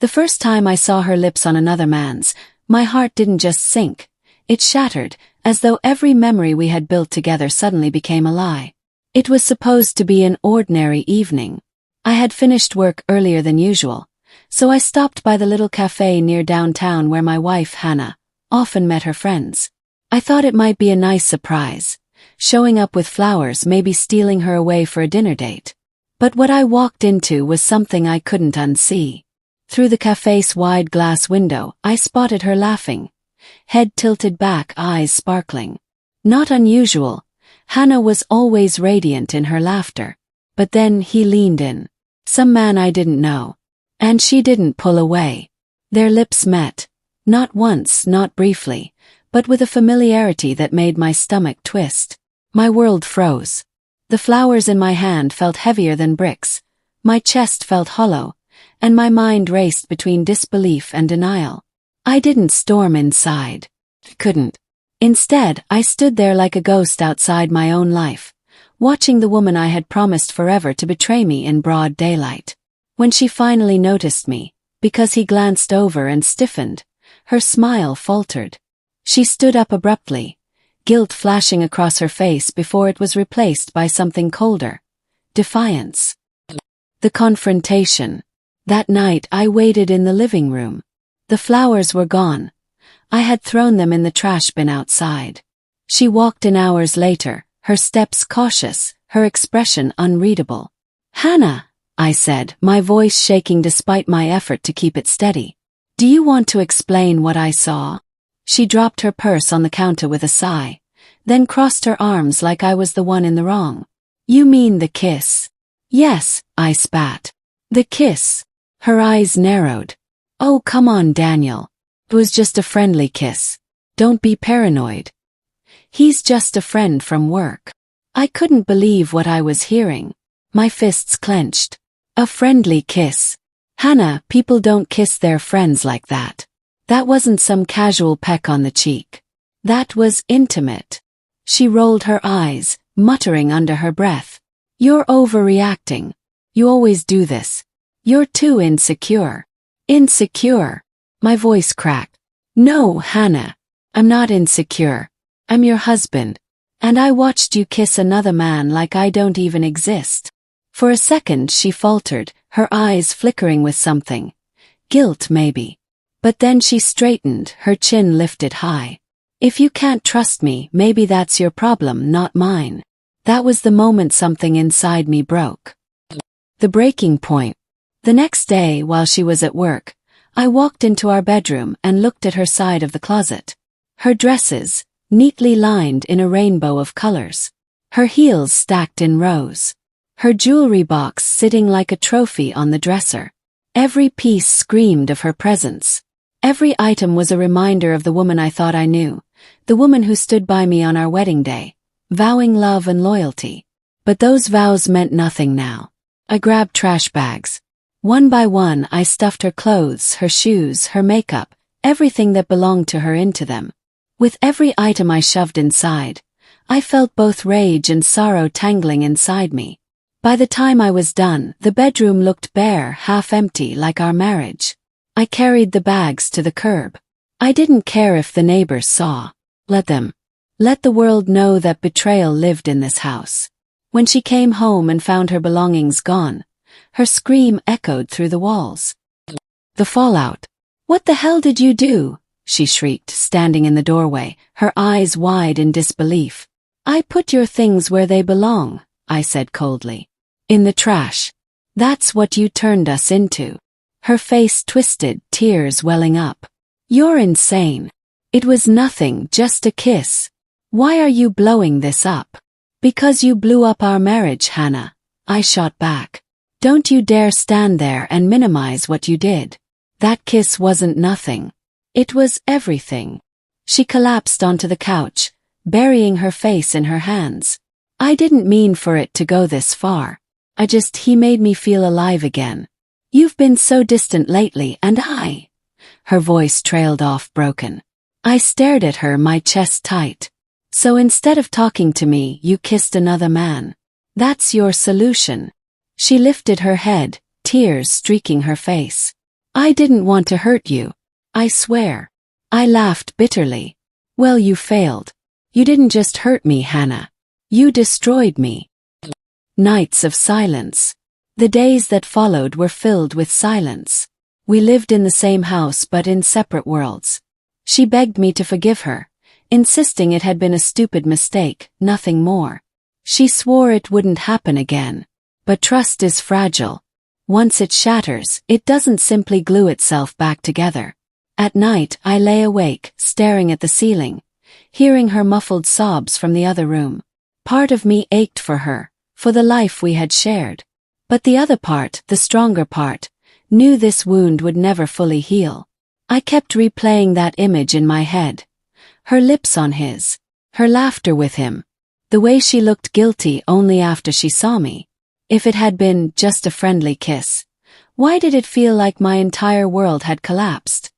The first time I saw her lips on another man's, my heart didn't just sink. It shattered, as though every memory we had built together suddenly became a lie. It was supposed to be an ordinary evening. I had finished work earlier than usual, so I stopped by the little cafe near downtown where my wife, Hannah, often met her friends. I thought it might be a nice surprise, showing up with flowers, maybe stealing her away for a dinner date. But what I walked into was something I couldn't unsee. Through the cafe's wide glass window, I spotted her laughing, head tilted back, eyes sparkling. Not unusual. Hannah was always radiant in her laughter. But then he leaned in. Some man I didn't know. And she didn't pull away. Their lips met. Not once, not briefly, but with a familiarity that made my stomach twist. My world froze. The flowers in my hand felt heavier than bricks. My chest felt hollow, and my mind raced between disbelief and denial. I didn't storm inside. Couldn't. Instead, I stood there like a ghost outside my own life, watching the woman I had promised forever to betray me in broad daylight. When she finally noticed me, because he glanced over and stiffened, her smile faltered. She stood up abruptly, guilt flashing across her face before it was replaced by something colder. Defiance. The confrontation. That night I waited in the living room. The flowers were gone. I had thrown them in the trash bin outside. She walked in hours later, her steps cautious, her expression unreadable. "Hannah," I said, my voice shaking despite my effort to keep it steady. "Do you want to explain what I saw?" She dropped her purse on the counter with a sigh, then crossed her arms like I was the one in the wrong. "You mean the kiss?" "Yes," I spat. "The kiss." Her eyes narrowed. "Oh, come on, Daniel. It was just a friendly kiss. Don't be paranoid. He's just a friend from work." I couldn't believe what I was hearing. My fists clenched. A friendly kiss. "Hannah, people don't kiss their friends like that. That wasn't some casual peck on the cheek. That was intimate." She rolled her eyes, muttering under her breath. "You're overreacting. You always do this. You're too insecure." "Insecure?" My voice cracked. "No, Hannah. I'm not insecure. I'm your husband. And I watched you kiss another man like I don't even exist." For a second she faltered, her eyes flickering with something. Guilt, maybe. But then she straightened, her chin lifted high. "If you can't trust me, maybe that's your problem, not mine." That was the moment something inside me broke. The breaking point. The next day, while she was at work, I walked into our bedroom and looked at her side of the closet. Her dresses, neatly lined in a rainbow of colors. Her heels stacked in rows. Her jewelry box sitting like a trophy on the dresser. Every piece screamed of her presence. Every item was a reminder of the woman I thought I knew, the woman who stood by me on our wedding day, vowing love and loyalty. But those vows meant nothing now. I grabbed trash bags. One by one I stuffed her clothes, her shoes, her makeup, everything that belonged to her into them. With every item I shoved inside, I felt both rage and sorrow tangling inside me. By the time I was done, the bedroom looked bare, half empty, like our marriage. I carried the bags to the curb. I didn't care if the neighbors saw. Let them. Let the world know that betrayal lived in this house. When she came home and found her belongings gone, her scream echoed through the walls. The fallout. "What the hell did you do?" she shrieked, standing in the doorway, her eyes wide in disbelief. "I put your things where they belong," I said coldly. "In the trash. That's what you turned us into." Her face twisted, tears welling up. "You're insane. It was nothing, just a kiss. Why are you blowing this up?" "Because you blew up our marriage, Hannah," I shot back. "Don't you dare stand there and minimize what you did. That kiss wasn't nothing. It was everything." She collapsed onto the couch, burying her face in her hands. "I didn't mean for it to go this far. He made me feel alive again. You've been so distant lately and I..." Her voice trailed off broken. I stared at her, my chest tight. "So instead of talking to me, you kissed another man. That's your solution?" She lifted her head, tears streaking her face. I didn't want to hurt you. I swear. I laughed bitterly. Well, you failed. You didn't just hurt me, Hannah. You destroyed me. Nights of silence. The days that followed were filled with silence. We lived in the same house but in separate worlds. She begged me to forgive her, insisting it had been a stupid mistake, nothing more. She swore it wouldn't happen again. But trust is fragile. Once it shatters, it doesn't simply glue itself back together. At night, I lay awake, staring at the ceiling, hearing her muffled sobs from the other room. Part of me ached for her, for the life we had shared. But the other part, the stronger part, knew this wound would never fully heal. I kept replaying that image in my head. Her lips on his. Her laughter with him. The way she looked guilty only after she saw me. If it had been just a friendly kiss, why did it feel like my entire world had collapsed?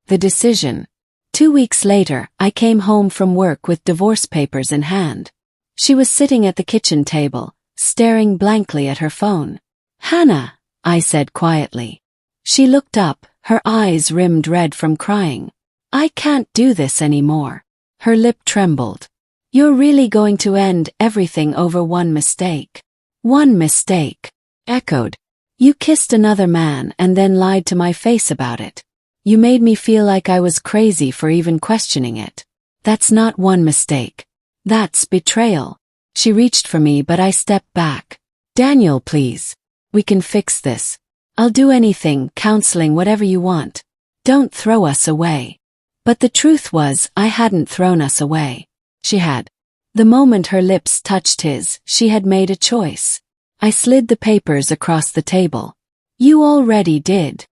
The decision. 2 weeks later, I came home from work with divorce papers in hand. She was sitting at the kitchen table, staring blankly at her phone. Hannah, I said quietly. She looked up, her eyes rimmed red from crying. I can't do this anymore. Her lip trembled. You're really going to end everything over one mistake? One mistake. Echoed. You kissed another man and then lied to my face about it. You made me feel like I was crazy for even questioning it. That's not one mistake. That's betrayal. She reached for me but I stepped back. Daniel, please. We can fix this. I'll do anything, counseling, whatever you want. Don't throw us away. But the truth was, I hadn't thrown us away. She had. The moment her lips touched his, she had made a choice. I slid the papers across the table. You already did.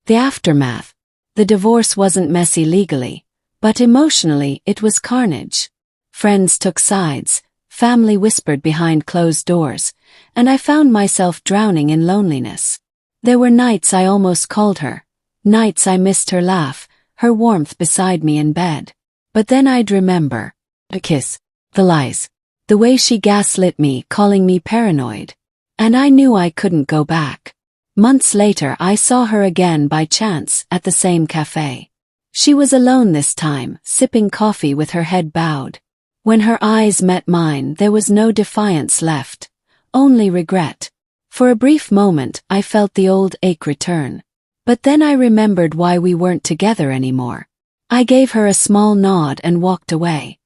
The aftermath. The divorce wasn't messy legally, but emotionally it was carnage. Friends took sides, family whispered behind closed doors, and I found myself drowning in loneliness. There were nights I almost called her, nights I missed her laugh, her warmth beside me in bed. But then I'd remember. A kiss. The lies. The way she gaslit me, calling me paranoid. And I knew I couldn't go back. Months later I saw her again by chance at the same cafe. She was alone this time, sipping coffee with her head bowed. When her eyes met mine there was no defiance left, only regret. For a brief moment I felt the old ache return. But then I remembered why we weren't together anymore. I gave her a small nod and walked away.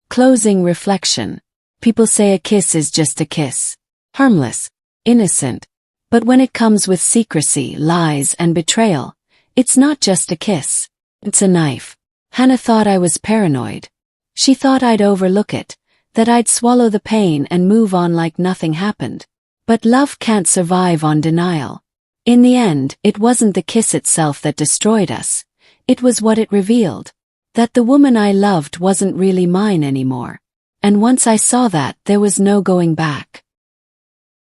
Closing reflection. People say a kiss is just a kiss. Harmless. Innocent. But when it comes with secrecy, lies, and betrayal, it's not just a kiss. It's a knife. Hannah thought I was paranoid. She thought I'd overlook it, that I'd swallow the pain and move on like nothing happened. But love can't survive on denial. In the end, it wasn't the kiss itself that destroyed us. It was what it revealed. That the woman I loved wasn't really mine anymore. And once I saw that, there was no going back.